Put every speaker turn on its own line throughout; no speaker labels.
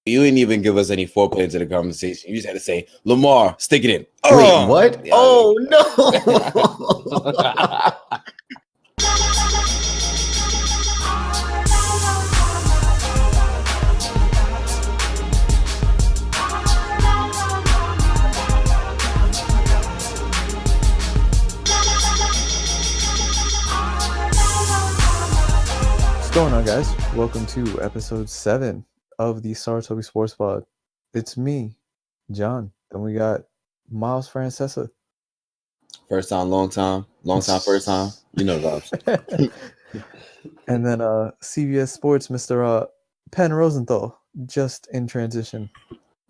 You didn't even give us any foreplay into the conversation. You just had to say, Lamar, stick it in.
Wait, what?
Yeah,
oh, no.
What's going on, guys? Welcome to episode 7 of the Sarutobi Sports Pod. It's me, John, and we got Miles Francesa.
First time, long time, first time. You know the
And then CBS Sports, Mr. Penn Rosenthal, just in transition.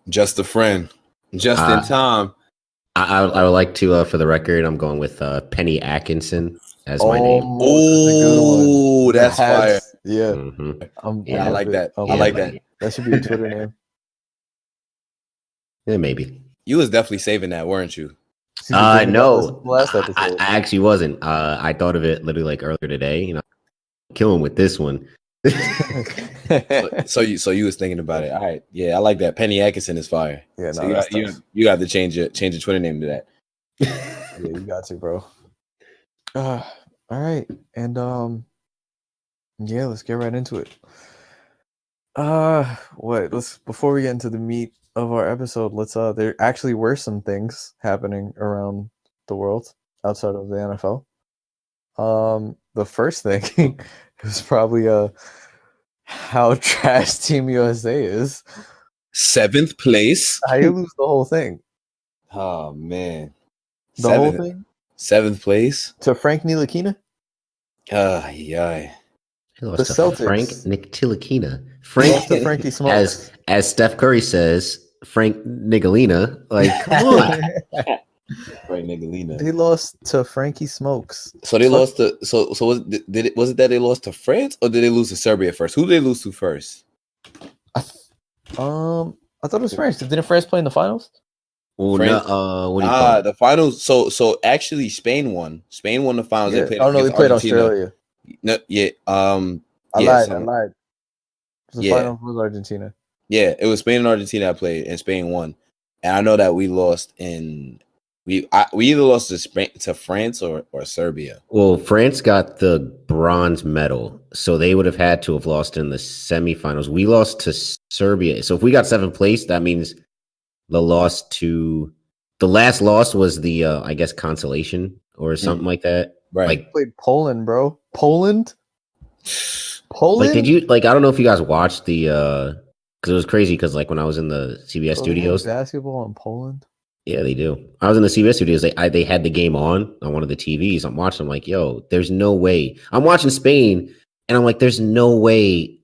Just a friend. Just in time.
I would like to, for the record, I'm going with Penny Atkinson as my name.
Oh, that's fire.
Yeah.
Mm-hmm.
Yeah, I like that. I
Yeah,
like that.
That should be a Twitter name.
Yeah, maybe.
You was definitely saving that, weren't you?
No,
Last episode.
I actually wasn't. I thought of it literally like earlier today. You know, killing with this one.
So you was thinking about it. All right. Yeah, I like that. Penny Atkinson is fire.
Yeah,
So
no,
you got to change your Twitter name to that.
Yeah, you got to, bro. All right, and yeah, let's get right into it. Before we get into the meat of our episode, there actually were some things happening around the world outside of the NFL. The first thing is probably how trash Team USA is.
7th place.
How you lose the whole thing?
Oh man.
The whole thing
7th place
to Frank Ntilikina?
Yeah.
He lost
The
to
Celtics.
Frank Ntilikina. Frank
To Frankie Smokes.
as Steph Curry says, Frank Nigalina. Like, come on.
Right, Nigalina.
They lost to Frankie Smokes.
So they lost to was it that they lost to France or did they lose to Serbia first? Who did they lose to first?
I thought it was France. Didn't France play in the finals?
Well,
France?
no, what do you call it?
The finals. So actually, Spain won. Spain won the finals.
Yeah.
They played.
They played
Argentina.
Australia.
No, yeah.
I lied. The finals was Argentina.
Yeah, it was Spain and Argentina that played, and Spain won. And I know that we lost we either lost to France or Serbia.
Well, France got the bronze medal, so they would have had to have lost in the semifinals. We lost to Serbia. So if we got 7th place, that means the last loss was the I guess consolation or something like that.
Right.
Like
Played Poland, bro. Poland.
Like, did you I don't know if you guys watched the because it was crazy because like when I was in the CBS studios,
basketball in Poland.
yeah, they do. I was in the CBS studios. They had the game on one of the TVs. I'm watching. I'm like, yo, there's no way. I'm watching Spain, and I'm like, there's no way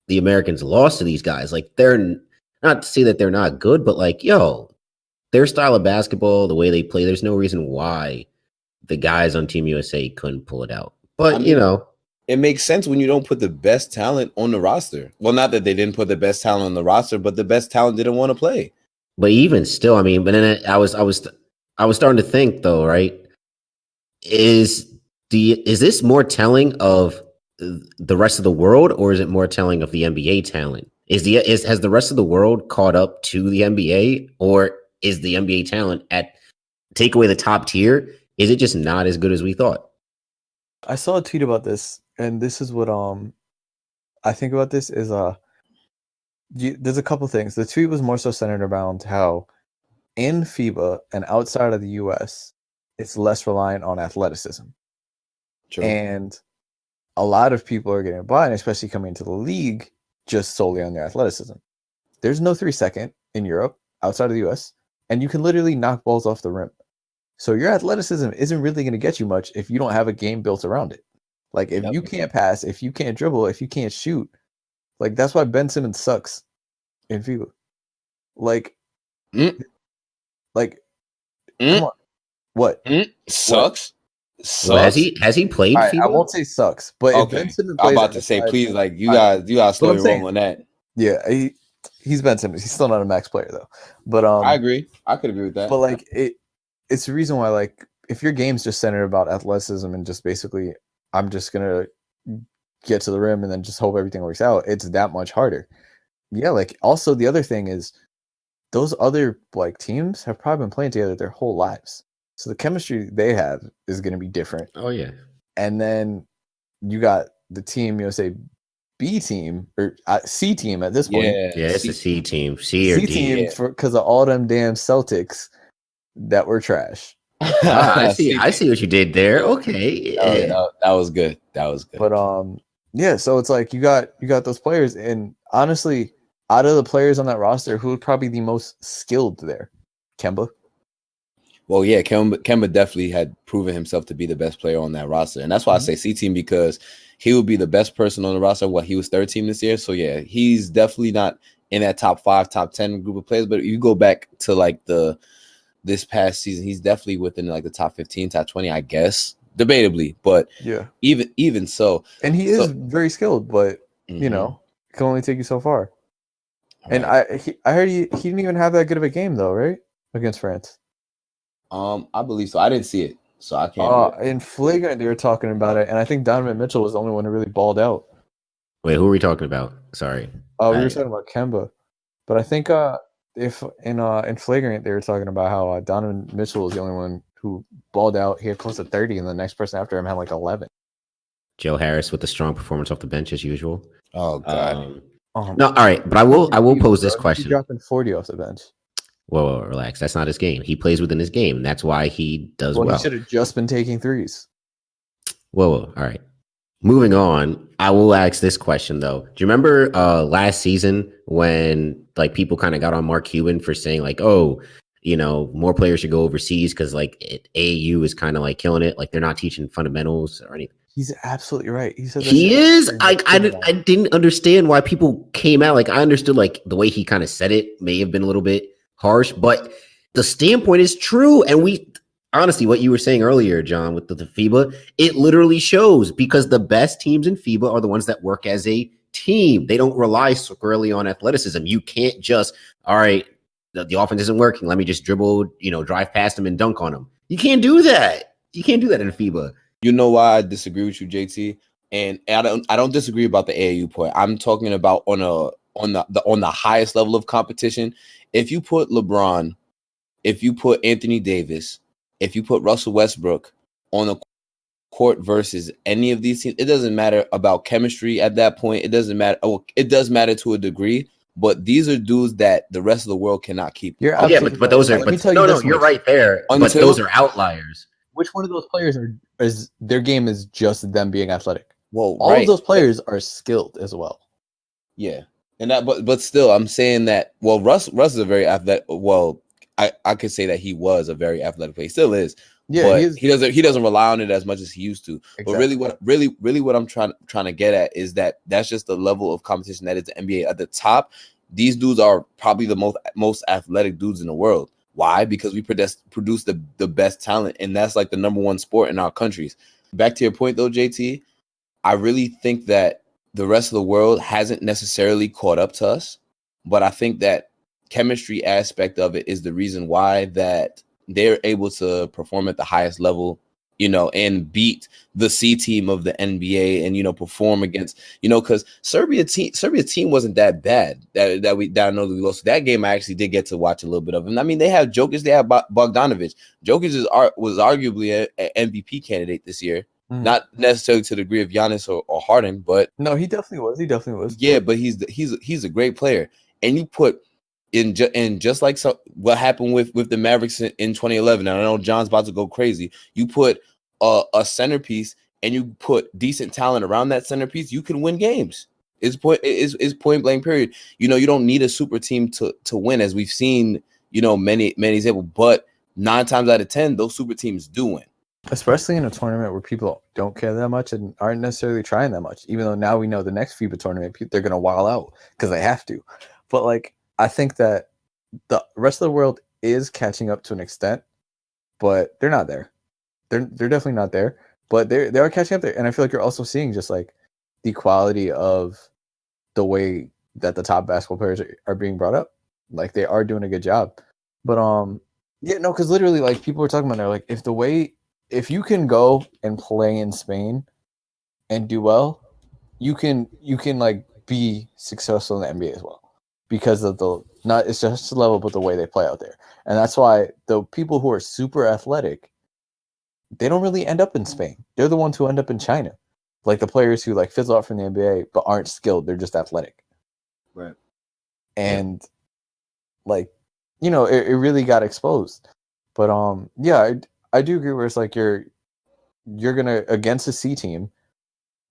the Americans lost to these guys. Like, they're not to say that they're not good, but like, yo, their style of basketball, the way they play, there's no reason why the guys on Team USA couldn't pull it out. But
it makes sense when you don't put the best talent on the roster. Well, not that they didn't put the best talent on the roster, but the best talent didn't want to play.
But even still, I mean, but then I was starting to think though, right? Is this more telling of the rest of the world, or is it more telling of the NBA talent? Has the rest of the world caught up to the NBA, or is the NBA talent take away the top tier? Is it just not as good as we thought?
I saw a tweet about this, and this is what I think about this is there's a couple things. The tweet was more so centered around how in FIBA and outside of the US, it's less reliant on athleticism.
True.
And a lot of people are getting by, and especially coming into the league, just solely on their athleticism. There's no 3-second in Europe outside of the US, and you can literally knock balls off the rim. So your athleticism isn't really going to get you much if you don't have a game built around it. Like, if you can't pass, if you can't dribble, if you can't shoot, like, that's why Ben Simmons sucks in FIBA. Come on. What?
Sucks?
Well, has he played FIBA?
I won't say sucks, but if Ben Simmons
I'm
plays
about to say, please, like, you guys slow your roll on that.
Yeah, he's Ben Simmons. He's still not a max player though. But
I agree. I could agree with that.
But like it's the reason why, like, if your game's just centered about athleticism and just basically I'm just gonna get to the rim and then just hope everything works out, it's that much harder. yeah, like also the other thing is those other like teams have probably been playing together their whole lives. So the chemistry they have is going to be different.
Oh yeah.
And then you got the team, say B team or C team at this point.
Yeah, it's a C team, C or
C
D.
team because of all them damn Celtics that were trash.
I see what you did there. Okay. Yeah.
That was good. That was good.
But yeah, so it's like you got those players, and honestly, out of the players on that roster, who would probably be the most skilled there? Kemba.
Well, yeah, Kemba definitely had proven himself to be the best player on that roster. And that's why I say C team, because he would be the best person on the roster. He was third team this year. So yeah, he's definitely not in that top 5, top 10 group of players. But you go back to like this past season, he's definitely within like the top 15, top 20, I guess. Debatably. But
Yeah.
Even so.
And he is very skilled, but you know, it can only take you so far. And I heard he didn't even have that good of a game though, right? Against France.
I believe so. I didn't see it, so I can't.
In Flagrant, they were talking about it, and I think Donovan Mitchell was the only one who really balled out.
Wait, who are we talking about? Sorry.
We were talking about Kemba, but I think if in Flagrant they were talking about how Donovan Mitchell was the only one who balled out. He had close to 30, and the next person after him had like 11.
Joe Harris with a strong performance off the bench as usual.
Oh God.
No, all right, but I will pose this question.
He's dropping 40 off the bench.
Whoa, relax. That's not his game. He plays within his game. That's why he does well.
He should have just been taking threes.
Whoa. All right. Moving on, I will ask this question though. Do you remember last season when like people kind of got on Mark Cuban for saying like, oh, you know, more players should go overseas because like AAU is kind of like killing it. Like they're not teaching fundamentals or anything.
He's absolutely right. He said
he is. I didn't understand why people came out. Like I understood like the way he kind of said it may have been a little bit harsh, but the standpoint is true. And we honestly, what you were saying earlier, John, with the FIBA, it literally shows because the best teams in FIBA are the ones that work as a team. They don't rely squarely on athleticism. You can't just, all right, the offense isn't working. Let me just dribble, drive past them and dunk on them. You can't do that. You can't do that in FIBA.
You know why I disagree with you, JT? And I don't disagree about the AAU point. I'm talking about on the highest level of competition. If you put LeBron, if you put Anthony Davis, if you put Russell Westbrook on the court versus any of these teams, it doesn't matter about chemistry at that point. It doesn't matter. Oh, it does matter to a degree, but these are dudes that the rest of the world cannot keep.
But those are. You're right there. But those are outliers.
Which one of those players is their game is just them being athletic?
Well,
all of those players are skilled as well.
Yeah, and that, but still, I'm saying that. Well, Russ is a very athletic. Well, I could say that he was a very athletic player. He still is. Yeah, but he doesn't rely on it as much as he used to. Exactly. But really, what I'm trying to get at is that that's just the level of competition that is the NBA. At the top, these dudes are probably the most athletic dudes in the world. Why? Because we produce the best talent, and that's like the number one sport in our countries. Back to your point, though, JT, I really think that the rest of the world hasn't necessarily caught up to us, but I think that chemistry aspect of it is the reason why that they're able to perform at the highest level, and beat the C team of the NBA and, perform against, because Serbia team wasn't that bad that I know that we lost. That game I actually did get to watch a little bit of. And I mean, they have Jokic, they have Bogdanovic. Jokic was arguably an MVP candidate this year. Mm-hmm. Not necessarily to the degree of Giannis or Harden, but
no, he definitely was.
Yeah, but he's a great player. And you put in just like what happened with the Mavericks in 2011. And I know John's about to go crazy. You put a centerpiece and you put decent talent around that centerpiece, you can win games. It's point blank period. You don't need a super team to win, as we've seen, many examples. But 9 times out of 10, those super teams do win.
Especially in a tournament where people don't care that much and aren't necessarily trying that much. Even though now we know the next FIBA tournament, they're going to wild out because they have to. But like, I think that the rest of the world is catching up to an extent, but they're not there. They're definitely not there, but they are catching up there. And I feel like you're also seeing just like the quality of the way that the top basketball players are being brought up. Like they are doing a good job. But because literally like people were talking about there, like if you can go and play in Spain and do well, you can like be successful in the NBA as well. because of it's just the level, but the way they play out there. And that's why the people who are super athletic, they don't really end up in Spain. They're the ones who end up in China. Like the players who like fizzle out from the NBA but aren't skilled, they're just athletic.
Right.
And like, you know, it really got exposed. But yeah, I do agree where it's like you're gonna against a C team,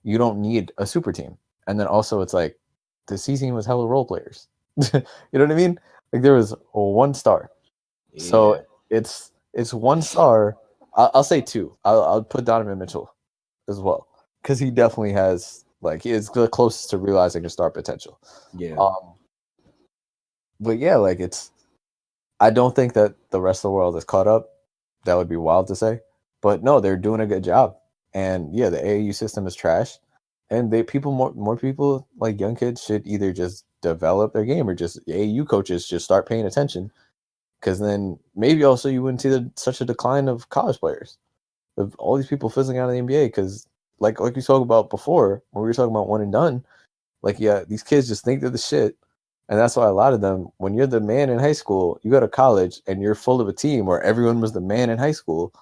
you don't need a super team. And then also it's like the C team was hella role players. You know what I mean? Like there was one star. Yeah. So it's one star. I'll say two. I'll put Donovan Mitchell as well. Because he definitely has he is the closest to realizing his star potential.
Yeah.
But yeah, like I don't think that the rest of the world is caught up. That would be wild to say. But no, they're doing a good job. And yeah, the AAU system is trash. And more people, like young kids, should either just develop their game or just AAU coaches just start paying attention. Because then maybe also you wouldn't see such a decline of college players. Of all these people fizzling out of the NBA. Because like we talked about before, when we were talking about one and done, like, yeah, these kids just think they're the shit. And that's why a lot of them, when you're the man in high school, you go to college and you're full of a team where everyone was the man in high school.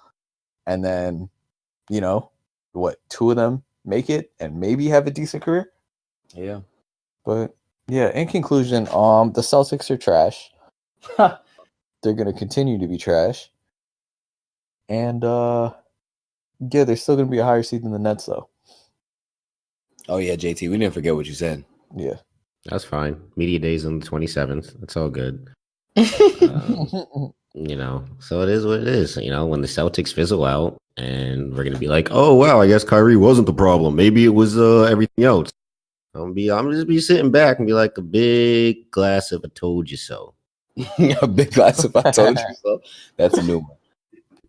And then, you know, two of them make it and maybe have a decent career?
Yeah.
But yeah, in conclusion, the Celtics are trash. They're going to continue to be trash. And yeah, they're still going to be a higher seed than the Nets, though.
Oh, yeah, JT, we didn't forget what you said.
Yeah.
That's fine. Media Day's on the 27th. That's all good. You know, so it is what it is. You know, when the Celtics fizzle out and we're going to be like, oh, wow, I guess Kyrie wasn't the problem. Maybe it was everything else. I'm just be sitting back and be like a big glass of I told you so.
A big glass of I told you so. That's a new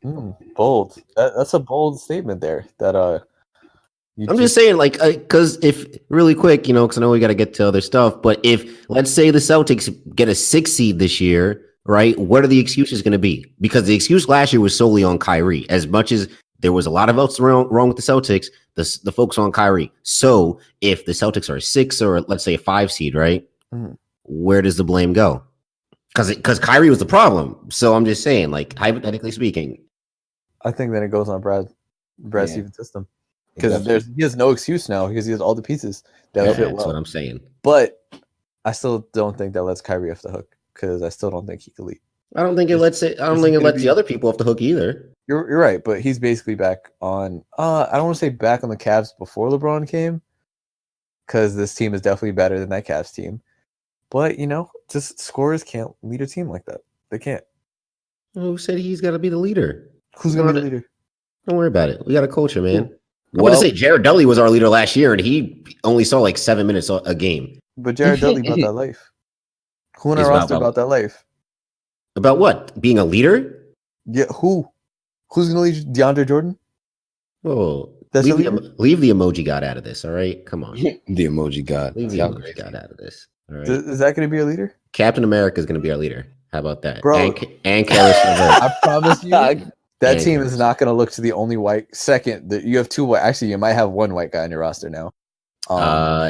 one.
Bold. That's a bold statement there. That
I'm just saying, like, because if really quick, you know, because I know we got to get to other stuff. But if let's say the Celtics get a 6 seed this year, right? What are the excuses going to be? Because the excuse last year was solely on Kyrie. As much as there was a lot of else wrong with the Celtics, the focus on Kyrie. So if the Celtics are a 6 or let's say a 5 seed, right? Where does the blame go? Because Kyrie was the problem. So I'm just saying, like, hypothetically speaking,
I think that it goes on Brad Stevens' system. Because he has no excuse now because he has all the pieces that fit well.
That's what I'm saying.
But I still don't think that lets Kyrie off the hook because I still don't think he could lead.
I don't think it lets the other people off the hook either.
You're right, but he's basically back on. I don't want to say back on the Cavs before LeBron came, because this team is definitely better than that Cavs team. But you know, just scorers can't lead a team like that. They can't.
Who said he's got to be the leader?
Who's going to be the leader?
Don't worry about it. We got a culture, man. I want to say Jared Dudley was our leader last year, and he only saw like 7 minutes a game.
But Jared Dudley about that life. Who in our roster about that life?
About what? Being a leader?
Yeah, who? Who's going to lead DeAndre Jordan?
Oh, leave the emoji god out of this, all right? Come on.
The emoji god.
Leave the emoji god out of this. All right.
Is that going to be a leader?
Captain America is going to be our leader. How about that?
Bro.
And Karis LeVert.
I promise you. That team is not going to look to the only white. Second, you have 2 white. Actually, you might have 1 white guy on your roster now.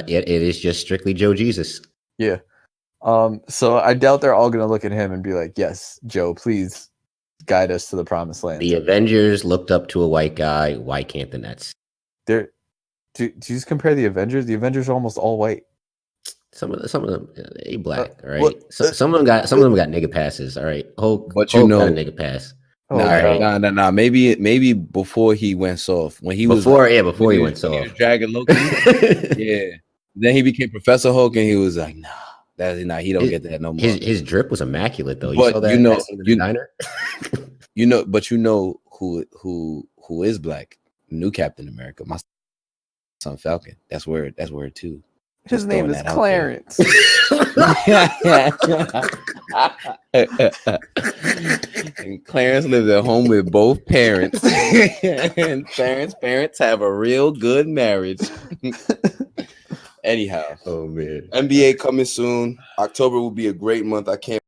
It is just strictly Joe Jesus.
Yeah. So I doubt they're all going to look at him and be like, "Yes, Joe, please guide us to the promised land."
The Avengers looked up to a white guy. Why can't the Nets?
Do you just compare the Avengers? The Avengers are almost all white.
Some of them, they black. All right. Some of them got nigga passes. All right. Hulk got a nigga pass.
Nah. Maybe before he went soft, when he
before he went soft,
he was dragging Loki. Yeah. Then he became Professor Hulk, and he was like, "Nah, he don't get that no more."
His drip was immaculate, though.
But
you saw that,
but you know who is black? New Captain America, my son Falcon. That's word too.
His name is Clarence.
And Clarence lives at home with both parents. And Clarence's parents have a real good marriage. Anyhow.
Oh man.
NBA coming soon. October will be a great month. I can't